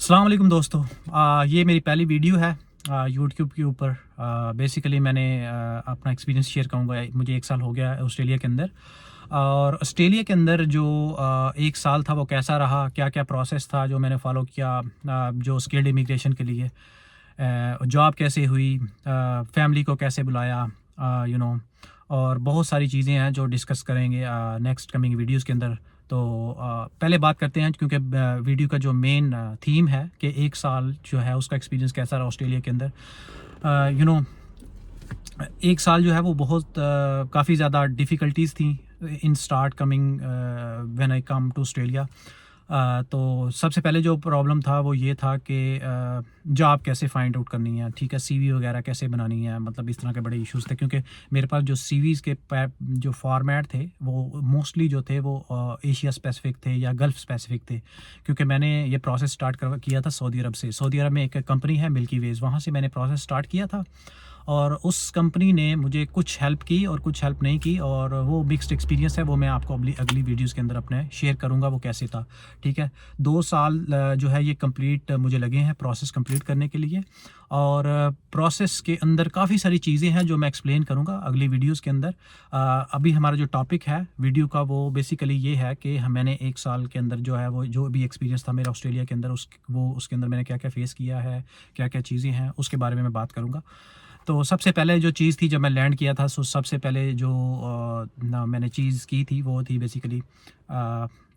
अस्सलाम वालेकुम दोस्तों। ये मेरी पहली वीडियो है यूट्यूब के ऊपर। बेसिकली मैंने अपना एक्सपीरियंस शेयर करूँगा। मुझे 1 साल हो गया है ऑस्ट्रेलिया के अंदर, और ऑस्ट्रेलिया के अंदर जो 1 साल था वो कैसा रहा, क्या क्या प्रोसेस था जो मैंने फ़ॉलो किया, जो स्किल्ड इमिग्रेशन के लिए, जॉब कैसे हुई, फैमिली को कैसे बुलाया, यू नो और बहुत सारी चीज़ें हैं जो डिस्कस करेंगे नेक्स्ट कमिंग वीडियोस के अंदर। तो पहले बात करते हैं, क्योंकि वीडियो का जो मेन थीम है कि 1 साल जो है उसका एक्सपीरियंस कैसा रहा ऑस्ट्रेलिया के अंदर। यू नो 1 साल जो है वो बहुत काफ़ी ज़्यादा डिफ़िकल्टीज़ थी इन start coming when I come to Australia. तो सबसे पहले जो प्रॉब्लम था वो ये था कि जॉब कैसे फाइंड आउट करनी है, ठीक है, सीवी वगैरह कैसे बनानी है, मतलब इस तरह के बड़े इश्यूज़ थे, क्योंकि मेरे पास जो सीवीज़ के जो फॉर्मेट थे वो मोस्टली जो थे वो एशिया स्पेसिफिक थे या गल्फ़ स्पेसिफिक थे। क्योंकि मैंने ये प्रोसेस स्टार्ट किया था सऊदी अरब से। सऊदी अरब में एक कंपनी है मिल्की वेज़, वहाँ से मैंने प्रोसेस स्टार्ट किया था, और उस कंपनी ने मुझे कुछ हेल्प की और कुछ हेल्प नहीं की, और वो मिक्स्ड एक्सपीरियंस है, वो मैं आपको अगली वीडियोस के अंदर अपने शेयर करूंगा वो कैसे था। ठीक है, 2 साल जो है ये कंप्लीट मुझे लगे हैं प्रोसेस कंप्लीट करने के लिए, और प्रोसेस के अंदर काफ़ी सारी चीज़ें हैं जो मैं एक्सप्लेन करूंगा अगली वीडियोस के अंदर। अभी हमारा जो टॉपिक है वीडियो का वो बेसिकली ये है कि मैंने 1 साल के अंदर जो है वो जो भी एक्सपीरियंस था मेरा ऑस्ट्रेलिया के अंदर, उसके अंदर मैंने क्या क्या फेस किया है, क्या क्या चीज़ें हैं, उसके बारे में मैं बात करूँगा। तो सबसे पहले जो चीज़ थी जब मैं लैंड किया था, सो सबसे पहले जो मैंने चीज़ की थी वो थी बेसिकली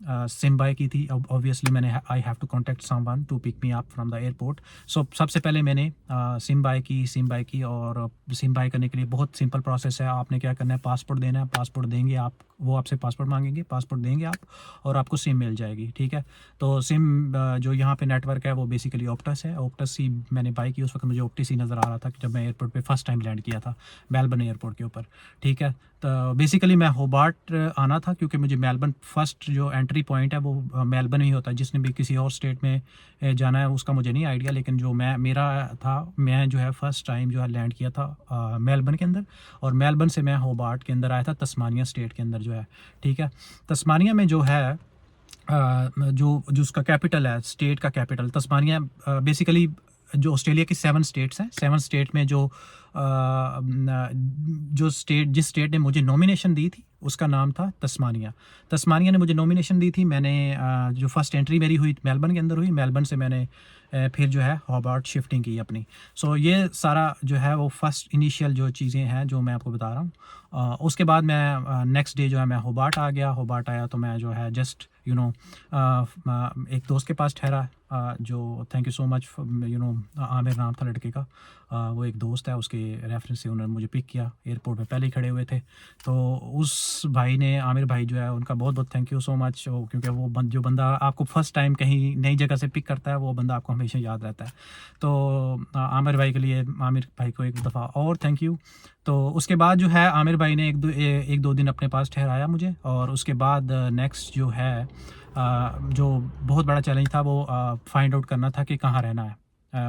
सिम बाय की थी। ऑब्वियसली मैंने I have to contact someone to pick me up from the airport. So सबसे पहले मैंने सिम बाय की, और सिम बाय करने के लिए बहुत सिंपल प्रोसेस है। आपने क्या करना है, पासपोर्ट देना है, पासपोर्ट देंगे आप, वो आपसे पासपोर्ट मांगेंगे, पासपोर्ट देंगे आप, और आपको सिम मिल जाएगी। ठीक है, तो सिम जो यहाँ पे नेटवर्क है वो बेसिकली ऑप्टस है। ऑप्टस ही मैंने बाय की। उस वक्त मुझे ऑप्टिस ही नज़र आ रहा था जब मैं एयरपोर्ट पे फर्स्ट टाइम लैंड किया था, मेलबर्न एयरपोर्ट के ऊपर। ठीक है, तो बेसिकली मैं होबार्ट आना था, क्योंकि मुझे मेलबर्न फर्स्ट जो एंट्री पॉइंट है वो मेलबर्न ही होता है। जिसने भी किसी और स्टेट में जाना है उसका मुझे नहीं आइडिया, लेकिन जो मेरा था, मैं जो है फर्स्ट टाइम जो है लैंड किया था मेलबर्न के अंदर, और मेलबर्न से मैं होबार्ट के अंदर आया था, तस्मानिया स्टेट के अंदर जो है। ठीक है, तस्मानिया में जो है जो उसका कैपिटल है, स्टेट का कैपिटल तस्मानिया। बेसिकली जो ऑस्ट्रेलिया की 7 स्टेट्स हैं, 7 स्टेट में जिस स्टेट ने मुझे नॉमिनेशन दी थी उसका नाम था तस्मानिया। तस्मानिया ने मुझे नॉमिनेशन दी थी। मैंने जो फर्स्ट एंट्री मेरी हुई मेलबर्न के अंदर हुई, मेलबर्न से मैंने फिर जो है होबार्ट शिफ्टिंग की अपनी। सो ये सारा जो है वो फर्स्ट इनिशियल जो चीज़ें हैं जो मैं आपको बता रहा हूँ। उसके बाद मैं नेक्स्ट डे जो है मैं होबार्ट आ गया। होबार्ट आया तो मैं जो है जस्ट एक दोस्त के पास ठहरा, जो thank you so much, Aamir नाम था लड़के का। वो एक दोस्त है, उसके रेफरेंस से उन्होंने मुझे पिक किया। एयरपोर्ट पे पहले ही खड़े हुए थे, तो उस भाई ने, आमिर भाई जो है, उनका बहुत बहुत थैंक यू सो मच, क्योंकि वो जो बंदा आपको फर्स्ट टाइम कहीं नई जगह से पिक करता है वो बंदा आपको हमेशा याद रहता है। तो आमिर भाई के लिए, आमिर भाई को एक दफ़ा और थैंक यू। तो उसके बाद जो है आमिर भाई ने एक दो दिन अपने पास ठहराया मुझे, और उसके बाद नेक्स्ट जो है जो बहुत बड़ा चैलेंज था वो फाइंड आउट करना था कि कहाँ रहना है,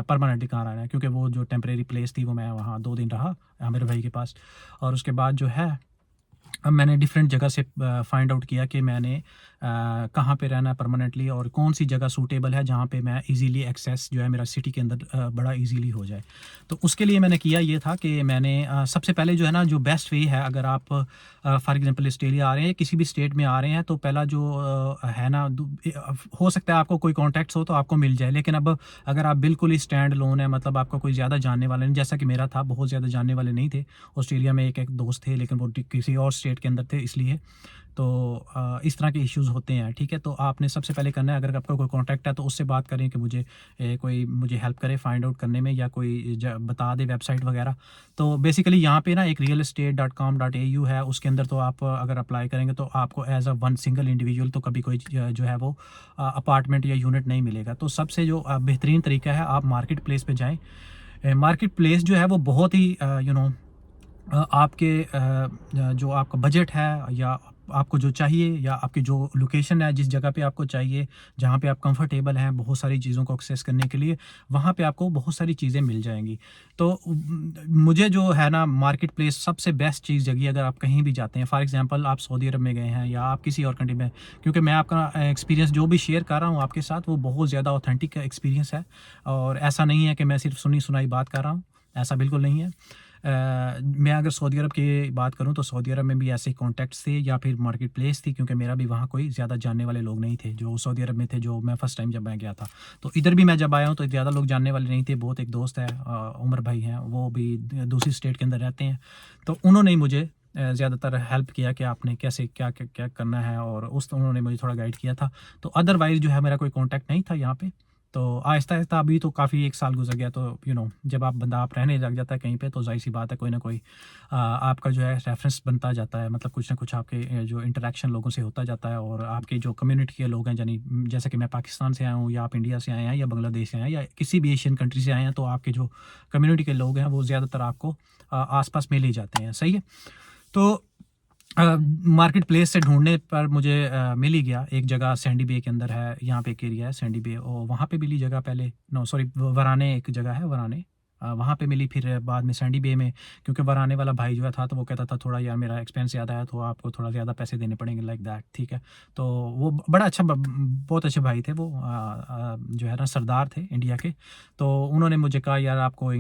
परमानेंटली कहाँ रहना है, क्योंकि वो जो टेम्परेरी प्लेस थी वो मैं वहाँ 2 दिन रहा आमिर भाई के पास। और उसके बाद जो है अब मैंने डिफरेंट जगह से फाइंड आउट किया कि मैंने कहाँ पे रहना है परमानेंटली, और कौन सी जगह सूटेबल है जहाँ पे मैं इजीली एक्सेस जो है मेरा सिटी के अंदर बड़ा इजीली हो जाए। तो उसके लिए मैंने किया ये था कि मैंने सबसे पहले जो है ना, जो बेस्ट वे है, अगर आप फॉर एग्जांपल ऑस्ट्रेलिया आ रहे हैं, किसी भी स्टेट में आ रहे हैं, तो पहला जो है ना, हो सकता है आपको कोई कॉन्टैक्ट्स हो तो आपको मिल जाए, लेकिन अब अगर आप बिल्कुल ही स्टैंड लोन है, मतलब आपका कोई ज़्यादा जानने वाले नहीं, जैसा कि मेरा था, बहुत ज़्यादा जानने वाले नहीं थे ऑस्ट्रेलिया में। एक दोस्त थे, लेकिन वो किसी और स्टेट के अंदर थे, इसलिए तो इस तरह के इश्यूज़ होते हैं। ठीक है, तो आपने सबसे पहले करना है, अगर आपका कोई कॉन्टैक्ट है तो उससे बात करें कि मुझे हेल्प करे फाइंड आउट करने में, या कोई बता दे वेबसाइट वगैरह। तो बेसिकली यहाँ पे ना एक realestate.com.au है, उसके अंदर तो आप अगर अप्लाई करेंगे तो आपको as a one single individual तो कभी कोई जो है वो अपार्टमेंट या यूनिट नहीं मिलेगा। तो सबसे जो बेहतरीन तरीका है, आप मार्केट प्लेस पे जाएँ। मार्केट प्लेस जो है वो बहुत ही आपके जो आपका बजट है, या आपको जो चाहिए या आपकी जो लोकेशन है, जिस जगह पे आपको चाहिए, जहाँ पे आप कंफर्टेबल हैं बहुत सारी चीज़ों को एक्सेस करने के लिए, वहाँ पे आपको बहुत सारी चीज़ें मिल जाएँगी। तो मुझे जो है ना मार्केट प्लेस सबसे बेस्ट चीज़ लगी। अगर आप कहीं भी जाते हैं, फॉर एग्ज़ाम्पल आप सऊदी अरब में गए हैं या आप किसी और कंट्री में, क्योंकि मैं आपका एक्सपीरियंस जो भी शेयर कर रहा हूँ आपके साथ, वो बहुत ज़्यादा ऑथेंटिक एक्सपीरियंस है और ऐसा नहीं है कि मैं सिर्फ सुनी-सुनाई बात कर रहा हूँ, ऐसा बिल्कुल नहीं है। मैं अगर सऊदी अरब की बात करूँ तो सऊदी अरब में भी ऐसे कॉन्टैक्ट्स थे या फिर मार्केट प्लेस थी, क्योंकि मेरा भी वहाँ कोई ज़्यादा जानने वाले लोग नहीं थे जो सऊदी अरब में थे, जो मैं फ़र्स्ट टाइम जब मैं गया था। तो इधर भी मैं जब आया हूँ तो ज़्यादा लोग जानने वाले नहीं थे। बहुत एक दोस्त है, उमर भाई हैं, वो भी दूसरी स्टेट के अंदर रहते हैं। तो उन्होंने ही मुझे ज़्यादातर हेल्प किया कि आपने कैसे क्या करना है, और उन्होंने मुझे थोड़ा गाइड किया था। तो अदरवाइज़ जो है मेरा कोई कॉन्टैक्ट नहीं था यहाँ पे। तो आहिस्ता-आहिस्ता अभी तो काफ़ी 1 साल गुज़र गया, तो जब आप रहने लग जाता है कहीं पे, तो ज़ाहिर-सी बात है कोई ना कोई आपका जो है रेफ़रेंस बनता जाता है। मतलब कुछ ना कुछ आपके जो इंटरैक्शन लोगों से होता जाता है, और आपके जो कम्युनिटी के लोग हैं, यानी जैसे कि मैं पाकिस्तान से आया हूँ या आप इंडिया से आए हैं या बांग्लादेश से आए हैं या किसी भी एशियन कंट्री से आए हैं, तो आपके जो कम्युनिटी के लोग हैं वो ज़्यादातर आपको आस-पास मिल ही जाते हैं। सही है? तो मार्केट प्लेस से ढूँढने पर मुझे मिल ही गया। एक जगह सैंडी बे के अंदर है, यहाँ पे एक एरिया है सैंडी बे, और वहाँ पे मिली जगह पहले, नो सॉरी, वराने एक जगह है, वराने। वहाँ पे मिली, फिर बाद में सैंडी बे में, क्योंकि वराने वाला भाई जो था तो वो कहता था थोड़ा यार मेरा एक्सपेंस ज़्यादा है, तो आपको थोड़ा ज़्यादा पैसे देने पड़ेंगे, लाइक दैट, ठीक है। तो वो बड़ा अच्छा बहुत अच्छे भाई थे वो, जो है ना सरदार थे इंडिया के। तो उन्होंने मुझे कहा यार आपको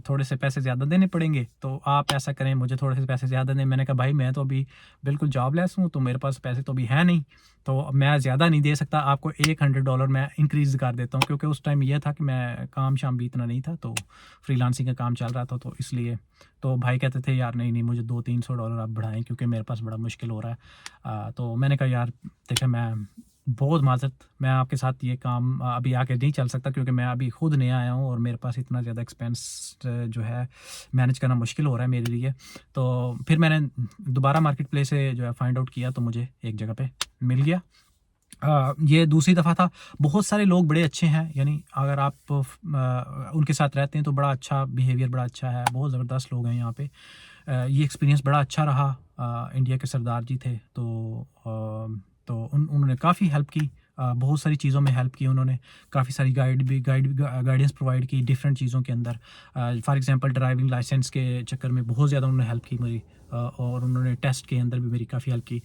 थोड़े से पैसे ज़्यादा देने पड़ेंगे, तो आप ऐसा करें, मुझे थोड़े से पैसे ज़्यादा दें। मैंने कहा भाई मैं तो अभी बिल्कुल जॉबलेस हूँ, तो मेरे पास पैसे तो अभी है नहीं, तो मैं ज़्यादा नहीं दे सकता आपको, $100 मैं इंक्रीज़ कर देता हूँ, क्योंकि उस टाइम ये था कि मैं काम शाम भी इतना नहीं था, तो फ्रीलांसिंग का काम चल रहा था, तो इसलिए। तो भाई कहते थे यार नहीं मुझे $200-300 आप बढ़ाएं, क्योंकि मेरे पास बड़ा मुश्किल हो रहा है। तो मैंने कहा यार देखिए, मैं बहुत माजरत, मैं आपके साथ ये काम अभी आगे नहीं चल सकता, क्योंकि मैं अभी खुद नया आया हूँ और मेरे पास इतना ज़्यादा एक्सपेंस जो है मैनेज करना मुश्किल हो रहा है मेरे लिए। तो फिर मैंने दोबारा मार्केट प्लेस से जो है फाइंड आउट किया, तो मुझे एक जगह पे मिल गया। ये दूसरी दफ़ा था। बहुत सारे लोग बड़े अच्छे हैं, यानी अगर आप उनके साथ रहते हैं तो बड़ा अच्छा बिहेवियर, बड़ा अच्छा है, बहुत ज़बरदस्त लोग हैं यहाँ पे। ये एक्सपीरियंस बड़ा अच्छा रहा। इंडिया के सरदार जी थे, तो उन्होंने काफ़ी हेल्प की, बहुत सारी चीज़ों में हेल्प की उन्होंने, काफ़ी सारी गाइडेंस प्रोवाइड की डिफरेंट चीज़ों के अंदर। फॉर एग्जांपल ड्राइविंग लाइसेंस के चक्कर में बहुत ज़्यादा उन्होंने हेल्प की मेरी, और उन्होंने टेस्ट के अंदर भी मेरी काफ़ी हेल्प की।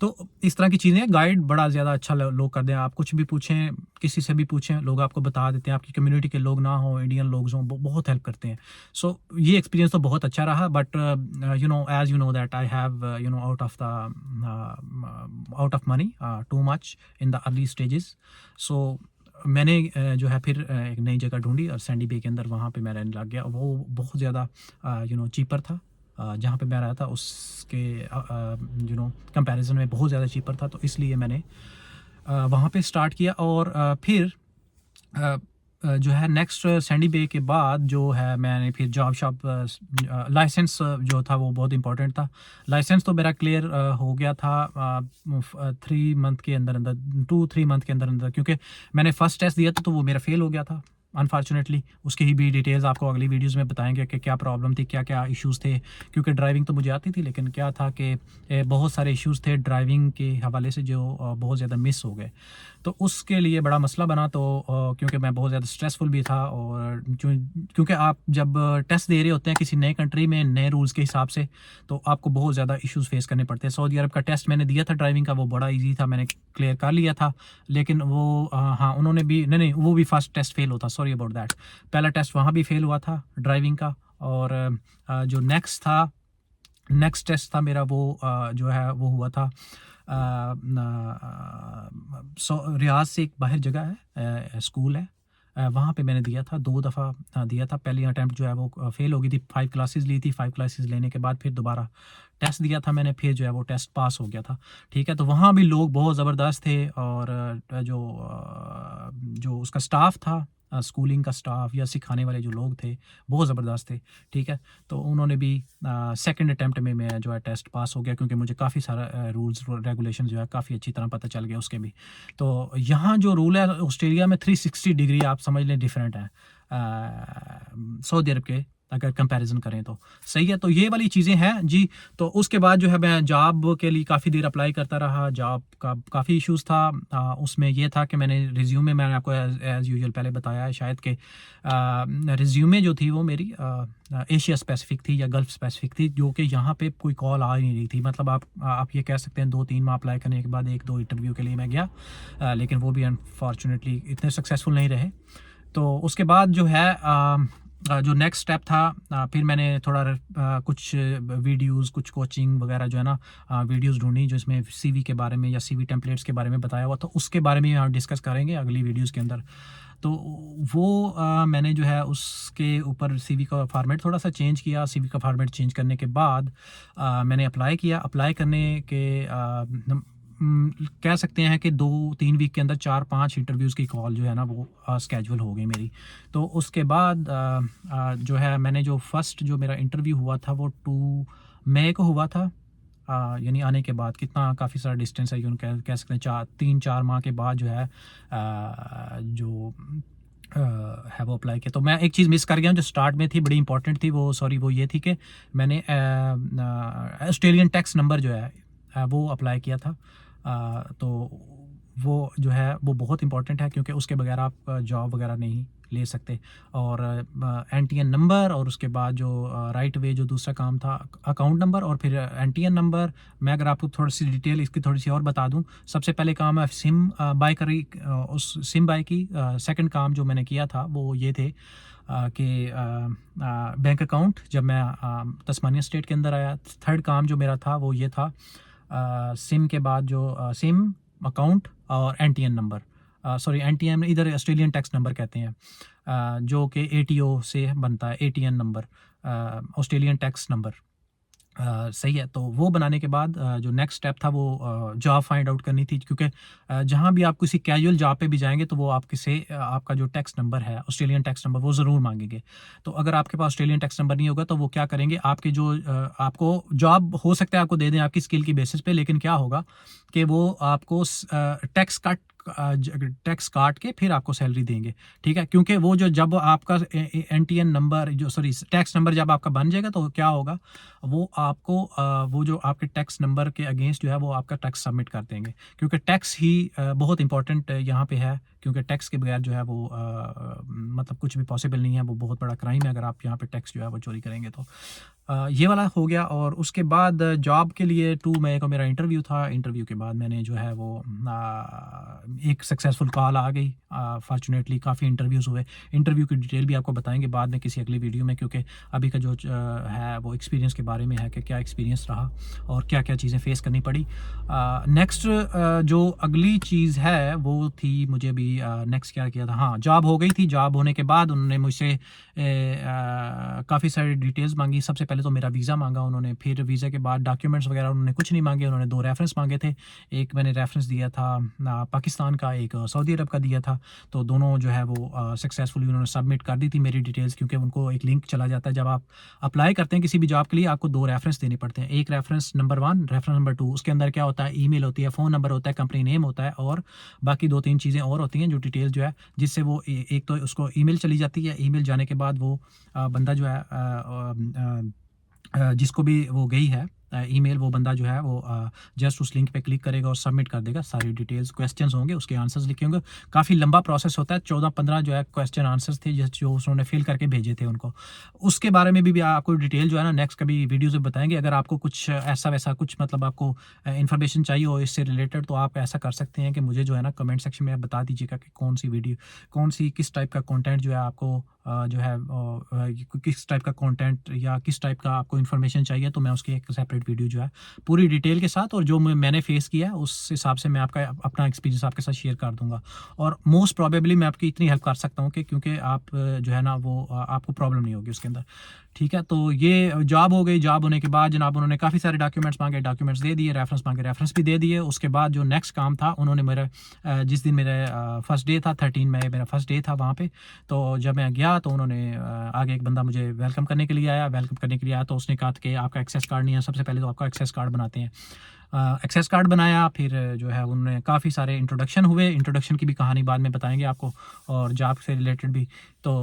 तो इस तरह की चीज़ें, गाइड बड़ा ज़्यादा अच्छा लोग कर दें, आप कुछ भी पूछें, किसी से भी पूछें, लोग आपको बता देते हैं। आपकी कम्युनिटी के लोग ना हों, इंडियन लोग हों, बहुत हेल्प करते हैं। सो ये एक्सपीरियंस तो बहुत अच्छा रहा, but as you know that I have out of money too much in the early stages. So मैंने जो है फिर एक नई जगह ढूंढी, और सैंडी बे के अंदर वहाँ पे मैं रहने लग गया। वो बहुत ज़्यादा चीपर था, जहाँ पे मैं रहा था उसके कंपैरिजन में बहुत ज़्यादा चीपर था, तो इसलिए मैंने वहाँ पे स्टार्ट किया। और फिर जो है नेक्स्ट सैंडी बे के बाद जो है मैंने फिर जॉब शॉप, लाइसेंस जो था वो बहुत इंपॉर्टेंट था। लाइसेंस तो मेरा क्लियर हो गया था 3 मंथ के अंदर अंदर, 2-3 मंथ के अंदर अंदर, क्योंकि मैंने फर्स्ट टेस्ट दिया था तो वो मेरा फेल हो गया था अनफॉर्चुनेटली। उसकी ही भी डिटेल्स आपको अगली वीडियोस में बताएंगे कि क्या प्रॉब्लम थी, क्या क्या इश्यूज़ थे, क्योंकि ड्राइविंग तो मुझे आती थी, लेकिन क्या था कि बहुत सारे इश्यूज़ थे ड्राइविंग के हवाले से जो बहुत ज़्यादा मिस हो गए। तो उसके लिए बड़ा मसला बना। तो क्योंकि मैं बहुत ज़्यादा स्ट्रेसफुल भी था, और क्योंकि आप जब टेस्ट दे रहे होते हैं किसी नए कंट्री में नए रूल्स के हिसाब से, तो आपको बहुत ज़्यादा इश्यूज़ फेस करने पड़ते हैं। सऊदी अरब का टेस्ट मैंने दिया था ड्राइविंग का, वो बड़ा ईजी था, मैंने क्लियर कर लिया था। लेकिन वो हाँ, उन्होंने भी नहीं, वो भी फर्स्ट टेस्ट फेल होता, सॉरी अबाउट दैट। पहला टेस्ट वहाँ भी फेल हुआ था ड्राइविंग का, और जो नेक्स्ट टेस्ट था मेरा, वो जो है वो हुआ था रियाज से एक बाहर जगह है, स्कूल है, वहाँ पे मैंने दिया था 2 दफ़ा दिया था। पहली अटैम्प्ट जो है वो फेल हो गई थी, 5 क्लासेस ली थी, 5 क्लासेस लेने के बाद फिर दोबारा टेस्ट दिया था मैंने, फिर जो है वो टेस्ट पास हो गया था। ठीक है, तो वहाँ भी लोग बहुत ज़बरदस्त थे, और जो उसका स्टाफ था, स्कूलिंग का स्टाफ या सिखाने वाले जो लोग थे, बहुत ज़बरदस्त थे। ठीक है, तो उन्होंने भी सेकंड अटेम्प्ट में मैं जो है टेस्ट पास हो गया, क्योंकि मुझे काफ़ी सारा रूल्स रेगुलेशन जो है काफ़ी अच्छी तरह पता चल गया उसके भी। तो यहाँ जो रूल है ऑस्ट्रेलिया में 360 डिग्री आप समझ लें डिफरेंट है सऊदी अरब के अगर कंपैरिजन करें तो। सही है, तो ये वाली चीज़ें हैं जी। तो उसके बाद जो है मैं जॉब के लिए काफ़ी देर अप्लाई करता रहा। जॉब का काफ़ी इश्यूज़ था। उसमें ये था कि मैंने आपको एज़ यूजुअल पहले बताया है शायद कि रिज्यूमे जो थी वो मेरी एशिया स्पेसिफिक थी या गल्फ़ स्पेसिफिक थी, जो कि यहाँ पे कोई कॉल आ ही नहीं रही थी। मतलब आप ये कह सकते हैं 2-3 माह अप्लाई करने के बाद 1-2 इंटरव्यू के लिए मैं गया, लेकिन वो भी अनफॉर्चुनेटली इतने सक्सेसफुल नहीं रहे। तो उसके बाद जो है जो नेक्स्ट स्टेप था, फिर मैंने थोड़ा कुछ वीडियोस, कुछ कोचिंग वगैरह जो है ना वीडियोस ढूंढी जो इसमें सीवी के बारे में या सीवी टेम्पलेट्स के बारे में बताया हुआ, तो उसके बारे में हम डिस्कस करेंगे अगली वीडियोस के अंदर। तो वो मैंने जो है उसके ऊपर सीवी का फॉर्मेट थोड़ा सा चेंज किया। सीवी का फॉर्मेट चेंज करने के बाद मैंने अप्लाई किया। अप्लाई करने के कह सकते हैं कि 2-3 वीक के अंदर 4-5 इंटरव्यूज़ की कॉल जो है ना वो स्केजुअल हो गई मेरी। तो उसके बाद जो है मैंने जो फर्स्ट जो मेरा इंटरव्यू हुआ था वो 2 मई को हुआ था। यानी आने के बाद कितना काफ़ी सारा डिस्टेंस है, यूँ कह सकते हैं 3-4 माह के बाद जो है जो है वो अप्लाई किया। तो मैं एक चीज़ मिस कर गया हूँ जो स्टार्ट में थी, बड़ी इंपॉर्टेंट थी, वो ये थी कि मैंने ऑस्ट्रेलियन टैक्स नंबर जो है वो अप्लाई किया था। तो वो जो है वो बहुत इंपॉर्टेंट है, क्योंकि उसके बगैर आप जॉब वगैरह नहीं ले सकते। और एनटीएन नंबर, और उसके बाद जो राइट वे जो दूसरा काम था अकाउंट नंबर, और फिर एनटीएन नंबर। मैं अगर आपको थोड़ी सी डिटेल इसकी थोड़ी सी और बता दूं, सबसे पहले काम है सिम बाय करी, उस सिम बाय की। सेकंड काम जो मैंने किया था वो ये थे कि बैंक अकाउंट, जब मैं तस्मानिया स्टेट के अंदर आया। थर्ड काम जो मेरा था वो ये था सिम के बाद जो सिम अकाउंट और एनटीएन नंबर, सॉरी एनटीएन इधर ऑस्ट्रेलियन टैक्स नंबर कहते हैं, जो कि एटीओ से बनता है, ATN number, Australian tax number. सही है, तो वो बनाने के बाद जो नेक्स्ट स्टेप था वो जॉब फाइंड आउट करनी थी, क्योंकि जहाँ भी आप किसी कैजुअल जॉब पे भी जाएंगे तो वो आपका जो टैक्स नंबर है, ऑस्ट्रेलियन टैक्स नंबर, वो ज़रूर मांगेंगे। तो अगर आपके पास ऑस्ट्रेलियन टैक्स नंबर नहीं होगा तो वो क्या करेंगे, आपके जो आपको जॉब हो सकता है आपको दे दें आपकी स्किल की बेसिस पे, लेकिन क्या होगा कि वो आपको टैक्स काट के फिर आपको सैलरी देंगे। ठीक है, क्योंकि वो जो जब आपका एनटीएन नंबर जो सॉरी टैक्स नंबर जब आपका बन जाएगा तो क्या होगा, वो आपको वो जो आपके टैक्स नंबर के अगेंस्ट जो है वो आपका टैक्स सबमिट कर देंगे, क्योंकि टैक्स ही बहुत इंपॉर्टेंट यहाँ पे है, क्योंकि टैक्स के बगैर जो है वो मतलब कुछ भी पॉसिबल नहीं है। वो बहुत बड़ा क्राइम है अगर आप यहाँ पे टैक्स जो है वो चोरी करेंगे। तो ये वाला हो गया। और उसके बाद जॉब के लिए 2 मई को मेरा इंटरव्यू था। इंटरव्यू के बाद मैंने जो है वो एक सक्सेसफुल कॉल आ गई। फॉर्चुनेटली काफ़ी इंटरव्यूज़ हुए। इंटरव्यू की डिटेल भी आपको बताएंगे बाद में किसी अगली वीडियो में, क्योंकि अभी का जो है वो एक्सपीरियंस के बारे में है कि क्या एक्सपीरियंस रहा और क्या क्या चीज़ें फेस करनी पड़ी। नेक्स्ट जो अगली चीज़ है वो थी, मुझे अभी नेक्स्ट क्या किया था, हाँ जॉब हो गई थी। जॉब होने के बाद उन्होंने मुझसे काफ़ी सारी डिटेल्स मांगी। सबसे पहले तो मेरा वीज़ा मांगा उन्होंने, फिर वीज़ा के बाद डॉक्यूमेंट्स वगैरह उन्होंने कुछ नहीं मांगे। उन्होंने 2 रेफरेंस मांगे थे। एक मैंने रेफरेंस दिया था पाकिस्तान का, एक सऊदी अरब का दिया था। तो दोनों जो है वो सक्सेसफुली उन्होंने सबमिट कर दी थी मेरी डिटेल्स, क्योंकि उनको एक लिंक चला जाता है जब आप अप्लाई करते हैं किसी भी जॉब के लिए, आपको 2 रेफरेंस देने पड़ते हैं। एक रेफरेंस नंबर 1, रेफरेंस नंबर 2। उसके अंदर क्या होता है, ईमेल होती है, फ़ोन नंबर होता है, कंपनी नेम होता है, और बाकी 2-3 चीज़ें और होती हैं जो डिटेल जो है, जिससे वो एक तो उसको ईमेल चली जाती है। ईमेल जाने के बाद वो बंदा जो है जिसको भी वो गई है ईमेल, वो बंदा जो है वो जस्ट उस लिंक पे क्लिक करेगा और सबमिट कर देगा। सारी डिटेल्स, क्वेश्चंस होंगे, उसके आंसर्स लिखे होंगे। काफ़ी लंबा प्रोसेस होता है। 14-15 जो है क्वेश्चन आंसर्स थे जो उन्होंने फिल करके भेजे थे उनको। उसके बारे में भी आपको डिटेल जो है ना नेक्स्ट कभी वीडियोज़ में बताएंगे। अगर आपको कुछ ऐसा वैसा कुछ मतलब आपको इन्फॉर्मेशन चाहिए हो इससे रिलेटेड, तो आप ऐसा कर सकते हैं कि मुझे जो है ना कमेंट सेक्शन में आप बता दीजिएगा कि कौन सी वीडियो, किस टाइप का कंटेंट जो है आपको जो है किस टाइप का कंटेंट या किस टाइप का आपको इन्फॉर्मेशन चाहिए, तो मैं उसकी एक सेपरेट वीडियो जो है पूरी डिटेल के साथ और जो मैंने फेस किया है उस हिसाब से मैं आपका अपना एक्सपीरियंस आपके साथ शेयर कर दूंगा। और मोस्ट प्रोबेबली मैं आपकी इतनी हेल्प कर सकता हूँ कि क्योंकि आप जो है ना वो आपको प्रॉब्लम नहीं होगी उसके अंदर। ठीक है, तो ये जॉब हो गई। जॉब होने के बाद जनाब उन्होंने काफ़ी सारे डॉक्यूमेंट्स मांगे, डॉक्यूमेंट्स दे दिए, रेफरेंस मांगे, रेफरेंस भी दे दिए। उसके बाद जो नेक्स्ट काम था, उन्होंने मेरे जिस दिन मेरे फर्स्ट डे था, 13 मई मेरा फर्स्ट डे था वहाँ पे। तो जब मैं गया तो उन्होंने आगे एक बंदा मुझे वेलकम करने के लिए आया। वेलकम करने के लिए आया तो उसने कहा कि आपका एक्सेस कार्ड नहीं है, सबसे पहले तो आपका एक्सेस कार्ड बनाते हैं। एक्सेस कार्ड बनाया, फिर जो है उनने काफ़ी सारे इंट्रोडक्शन हुए, इंट्रोडक्शन की भी कहानी बाद में बताएंगे आपको, और जॉब से रिलेटेड भी। तो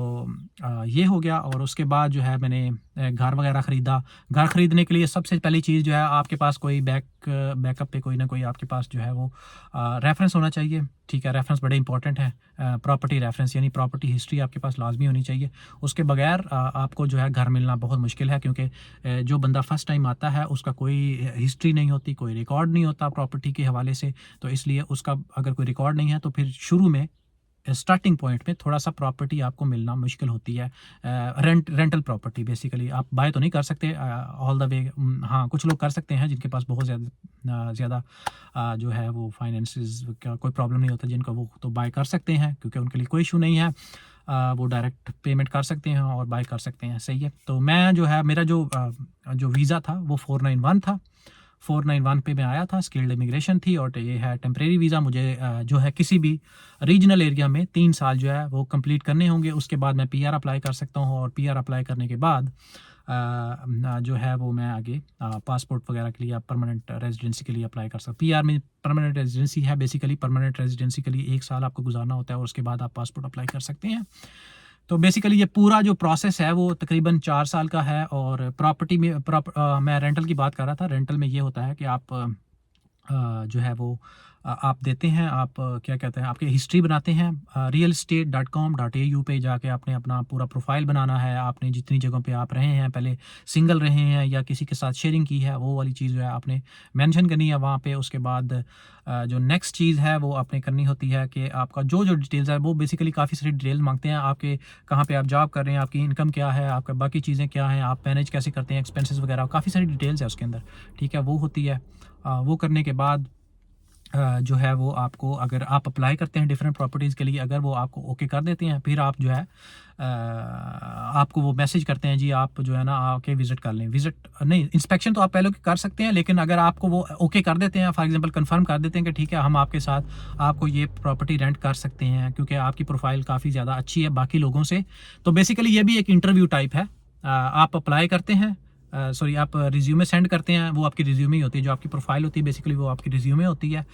ये हो गया, और उसके बाद जो है मैंने घर वगैरह ख़रीदा। घर ख़रीदने के लिए सबसे पहली चीज़ जो है, आपके पास कोई बैकअप पे कोई ना कोई आपके पास जो है वो रेफरेंस होना चाहिए, ठीक है। रेफरेंस बड़े इंपॉर्टेंट है, प्रॉपर्टी रेफरेंस यानी प्रॉपर्टी हिस्ट्री आपके पास लाजमी होनी चाहिए। उसके बगैर आपको जो है घर मिलना बहुत मुश्किल है, क्योंकि जो बंदा फर्स्ट टाइम आता है उसका कोई हिस्ट्री नहीं होती, कोई रिकॉर्ड नहीं होता प्रॉपर्टी के हवाले से। तो इसलिए उसका अगर कोई रिकॉर्ड नहीं है तो फिर शुरू में स्टार्टिंग पॉइंट में थोड़ा सा प्रॉपर्टी आपको मिलना मुश्किल होती है। रेंटल प्रॉपर्टी बेसिकली आप बाय तो नहीं कर सकते ऑल द वे। हाँ, कुछ लोग कर सकते हैं जिनके पास बहुत ज़्यादा जो है वो फाइनेंसिस का कोई प्रॉब्लम नहीं होता, जिनका वो तो बाय कर सकते हैं, क्योंकि उनके लिए कोई इशू नहीं है। वो डायरेक्ट पेमेंट कर सकते हैं और बाय कर सकते हैं, सही है। तो मैं जो है मेरा जो वीज़ा था वो 491 था। 491 पे मैं आया था, स्किल्ड इमिग्रेशन थी, और ये है टेम्परेरी वीज़ा। मुझे जो है किसी भी रीजनल एरिया में 3 साल जो है वो कंप्लीट करने होंगे, उसके बाद मैं पीआर अप्लाई कर सकता हूँ, और पीआर अप्लाई करने के बाद जो है वो मैं आगे पासपोर्ट वगैरह के लिए या परमानेंट रेजिडेंसी के लिए अप्लाई कर सकता हूँ। पीआर में परमानेंट रेजिडेंसी है, बेसिकली परमानेंट रेजिडेंसी के लिए 1 साल आपको गुजारना होता है, और उसके बाद आप पासपोर्ट अप्लाई कर सकते हैं। तो बेसिकली ये पूरा जो प्रोसेस है वो तकरीबन 4 साल का है। और प्रॉपर्टी में मैं रेंटल की बात कर रहा था। रेंटल में ये होता है कि आप जो है वो आप देते हैं, आप क्या कहते हैं, आपकी हिस्ट्री बनाते हैं। realestate.com.au पे जाके आपने अपना पूरा प्रोफाइल बनाना है। आपने जितनी जगहों पे आप रहे हैं, पहले सिंगल रहे हैं या किसी के साथ शेयरिंग की है, वो वाली चीज़ जो है आपने मेंशन करनी है वहाँ पे। उसके बाद जो नेक्स्ट चीज़ है वो आपने करनी होती है कि आपका जो डिटेल्स है वो बेसिकली काफ़ी सारी डिटेल्स मांगते हैं आपके, कहाँ पे आप जॉब कर रहे हैं, आपकी इनकम क्या है, आपका बाकी चीज़ें क्या हैं, आप मैनेज कैसे करते हैं एक्सपेंसेस वगैरह, काफ़ी सारी डिटेल्स है उसके अंदर, ठीक है। वो होती है। वो करने के बाद जो है वो आपको, अगर आप अप्लाई करते हैं डिफरेंट प्रॉपर्टीज़ के लिए, अगर वो आपको ओके कर देते हैं, फिर आप जो है आपको वो मैसेज करते हैं, जी आप जो है ना आके विज़िट कर लें। विज़िट नहीं, इंस्पेक्शन तो आप पहले कर सकते हैं, लेकिन अगर आपको वो ओके कर देते हैं, फॉर एग्जांपल कंफर्म कर देते हैं कि ठीक है हम आपके साथ आपको ये प्रॉपर्टी रेंट कर सकते हैं, क्योंकि आपकी प्रोफाइल काफ़ी ज़्यादा अच्छी है बाकी लोगों से। तो बेसिकली ये भी एक इंटरव्यू टाइप है। आप अप्लाई करते हैं, सॉरी आप रिज्यूमे सेंड करते हैं, वो आपकी रिज्यूमे ही होती है, जो आपकी प्रोफाइल होती है बेसिकली वो आपकी रिज्यूमे होती है।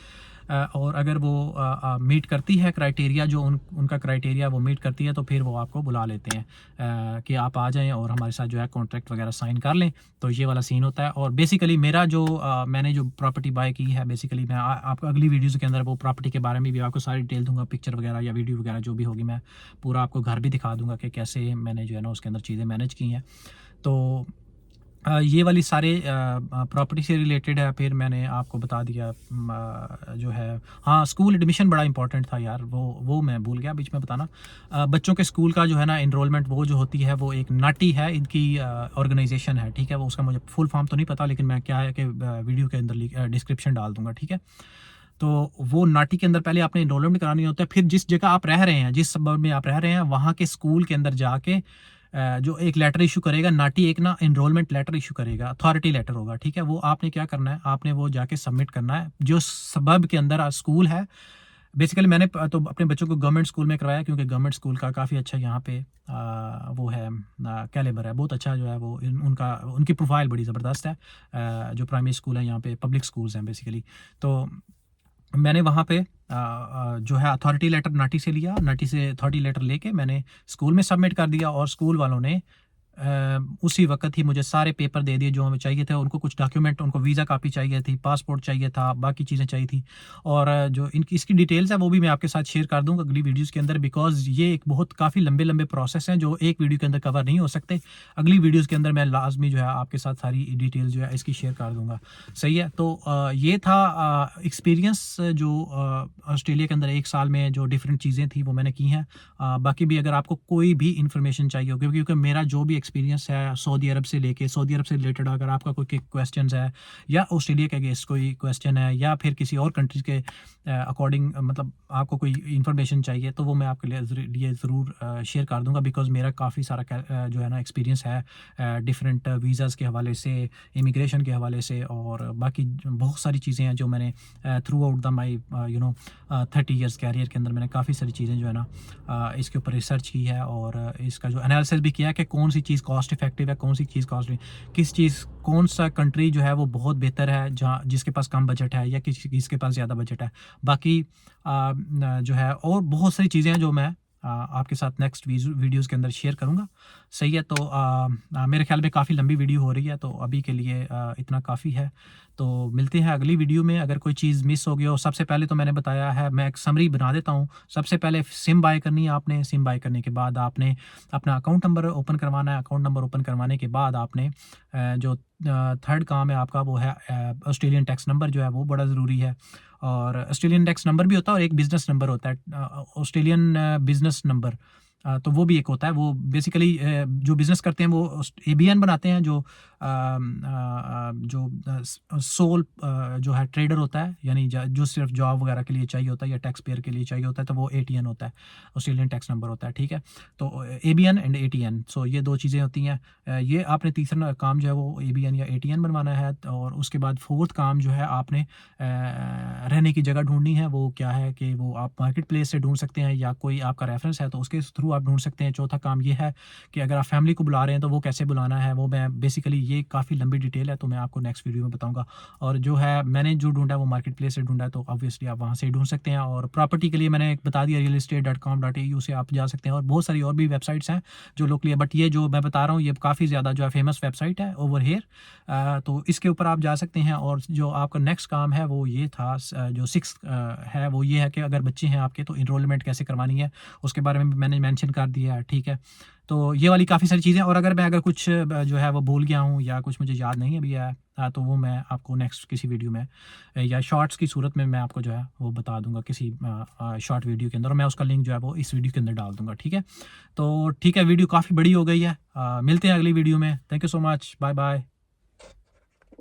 और अगर वो मीट करती है क्राइटेरिया, जो उनका क्राइटेरिया वो मीट करती है, तो फिर वो आपको बुला लेते हैं कि आप आ जाएं और हमारे साथ जो है कॉन्ट्रैक्ट वगैरह साइन कर लें। तो ये वाला सीन होता है। और बेसिकली मेरा जो मैंने जो प्रॉपर्टी बाय की है, बेसिकली मैं आपको अगली वीडियोज़ के अंदर वो प्रॉपर्टी के बारे में भी आपको सारी डिटेल दूंगा, पिक्चर वगैरह या वीडियो वगैरह जो भी होगी, मैं पूरा आपको घर भी दिखा दूंगा कि कैसे मैंने जो है ना उसके अंदर चीज़ें मैनेज की हैं। तो ये वाली सारे प्रॉपर्टी से रिलेटेड है। फिर मैंने आपको बता दिया जो है, हाँ स्कूल एडमिशन बड़ा इंपॉर्टेंट था यार, वो मैं भूल गया बीच में बताना। बच्चों के स्कूल का जो है ना इनरोलमेंट वो जो होती है, वो एक नाटी है, इनकी ऑर्गेनाइजेशन है, ठीक है। वो उसका मुझे फुल फॉर्म तो नहीं पता, लेकिन मैं क्या है कि वीडियो के अंदर डिस्क्रिप्शन डाल दूंगा, ठीक है। तो वो नाटी के अंदर पहले आपने इनरोलमेंट करानी होता है, फिर जिस जगह आप रह रहे हैं, जिस सबब में आप रह रहे हैं, वहाँ के स्कूल के अंदर जाके जो एक लेटर इशू करेगा नाटी, एक ना इनरोलमेंट लेटर इशू करेगा, अथॉरिटी लेटर होगा, ठीक है। वो आपने क्या करना है, आपने वो जाके सबमिट करना है जो सबब के अंदर स्कूल है। बेसिकली मैंने तो अपने बच्चों को गवर्नमेंट स्कूल में करवाया, क्योंकि गवर्नमेंट स्कूल का काफ़ी अच्छा यहाँ पे वो है, कैलिबर है बहुत अच्छा जो है वो, उनकी प्रोफाइल बड़ी ज़बरदस्त है। जो प्राइमरी स्कूल है यहाँ पे, पब्लिक स्कूल्स हैं बेसिकली। तो मैंने वहाँ पे जो है अथॉरिटी लेटर नाटी से लिया, नाटी से अथॉरिटी लेटर लेके मैंने स्कूल में सबमिट कर दिया, और स्कूल वालों ने उसी वक्त ही मुझे सारे पेपर दे दिए जो हमें चाहिए थे। उनको कुछ डॉक्यूमेंट, उनको वीज़ा कापी चाहिए थी, पासपोर्ट चाहिए था, बाकी चीज़ें चाहिए थी। और जो इसकी डिटेल्स है वो भी मैं आपके साथ शेयर कर दूंगा अगली वीडियोज़ के अंदर, बिकॉज ये एक बहुत काफ़ी लंबे प्रोसेस हैं जो एक वीडियो के अंदर कवर नहीं हो सकते। अगली वीडियोज़ के अंदर मैं लाजमी जो है आपके साथ सारी डिटेल्स जो है इसकी शेयर कर दूँगा, सही है। तो ये था एक्सपीरियंस जो ऑस्ट्रेलिया के अंदर 1 साल में जो डिफरेंट चीज़ें थी वो मैंने की हैं। बाकी भी अगर आपको कोई भी इंफॉर्मेशन चाहिए हो, क्योंकि मेरा जो भी एक्सपीरियंस है सऊदी अरब से लेके, सऊदी अरब से रिलेटेड अगर आपका कोई क्वेश्चन है, या ऑस्ट्रेलिया के अगेंस्ट कोई क्वेश्चन है, या फिर किसी और कंट्रीज के अकॉर्डिंग मतलब आपको कोई इन्फॉर्मेशन चाहिए, तो वो मैं आपके लिए ज़रूर शेयर कर दूंगा। बिकॉज मेरा काफ़ी सारा जो है ना एक्सपीरियंस है डिफरेंट वीज़ाज़ के हवाले से, इमिग्रेशन के हवाले से, और बाकी बहुत सारी चीज़ें हैं जो मैंने throughout the my 30 years career के अंदर मैंने काफ़ी सारी चीज़ें जो है ना इसके ऊपर रिसर्च की है, और इसका जो एनालिसिस भी किया है कि कौन सी चीज़ चीज़ कॉस्ट इफेक्टिव है, कौन सी चीज़ कॉस्ट, किस चीज़, कौन सा कंट्री जो है वो बहुत बेहतर है जहाँ जिसके पास कम बजट है या किसके पास ज़्यादा बजट है। बाकी जो है और बहुत सारी चीज़ें हैं जो मैं आपके साथ नेक्स्ट वीडियोज़ के अंदर शेयर करूँगा। सही है, तो मेरे ख़्याल में काफ़ी लंबी वीडियो हो रही है, तो अभी के लिए इतना काफ़ी है। तो मिलते हैं अगली वीडियो में। अगर कोई चीज़ मिस हो गई हो, सबसे पहले तो मैंने बताया है, मैं एक समरी बना देता हूँ। सबसे पहले सिम बाय करनी है आपने, सिम बाय करने के बाद आपने अपना अकाउंट नंबर ओपन करवाना है। अकाउंट नंबर ओपन करवाने के बाद आपने जो थर्ड काम है आपका वो है ऑस्ट्रेलियन टैक्स नंबर जो है वो बड़ा ज़रूरी है। और ऑस्ट्रेलियन टैक्स नंबर भी होता है और एक बिज़नेस नंबर होता है, ऑस्ट्रेलियन बिज़नेस नंबर। तो वो भी एक होता है। वो बेसिकली जो बिज़नेस करते हैं वो एबीएन बनाते हैं, जो सोल जो है ट्रेडर होता है, यानी जो सिर्फ जॉब वगैरह के लिए चाहिए होता है या टैक्स पेयर के लिए चाहिए होता है, तो वो एटीएन होता है, ऑस्ट्रेलियन टैक्स नंबर होता है। ठीक है, तो एबीएन एंड एटीएन, सो ये दो चीज़ें होती हैं। ये आपने तीसरा काम जो है वो एबीएन या एटीएन बनवाना है। और उसके बाद फोर्थ काम जो है आपने रहने की जगह ढूंढनी है। वो क्या है कि वो आप मार्केट प्लेस से ढूंढ सकते हैं या कोई आपका रेफरेंस है तो उसके थ्रू आप ढूंढ सकते हैं। चौथा काम ये है कि अगर आप फैमिली को बुला रहे हैं तो वो कैसे बुलाना है, वो मैं बेसिकली, ये काफ़ी लंबी डिटेल है तो मैं आपको नेक्स्ट वीडियो में बताऊंगा। और जो है मैंने जो ढूंढा है वो मार्केट प्लेस से ढूंढा है, तो ऑब्वियसली आप वहाँ से ढूंढ सकते हैं। और प्रॉपर्टी के लिए मैंने एक बता दिया, realestate.com.au से आप जा सकते हैं। और बहुत सारी और भी वेबसाइट्स हैं जो लोकली है, बट ये जो मैं बता रहा हूँ ये काफ़ी ज़्यादा जो है फेमस वेबसाइट है ओवर हेयर। तो इसके ऊपर आप जा सकते हैं। और जो आपका नेक्स्ट काम है वो ये था, जो सिक्स है वो ये है कि अगर बच्चे हैं आपके तो इनरोलमेंट कैसे करवानी है, उसके बारे में भी मैंने मेंशन कर दिया है। ठीक है, तो ये वाली काफ़ी सारी चीज़ें। और अगर कुछ जो है वो भूल गया हूँ या कुछ मुझे याद नहीं अभी है, तो वो मैं आपको नेक्स्ट किसी वीडियो में या शॉर्ट्स की सूरत में मैं आपको जो है वो बता दूंगा किसी शॉर्ट वीडियो के अंदर, और मैं उसका लिंक जो है वो इस वीडियो के अंदर डाल दूंगा। ठीक है, तो ठीक है, वीडियो काफ़ी बड़ी हो गई है। मिलते हैं अगली वीडियो में। Thank you so much, bye bye.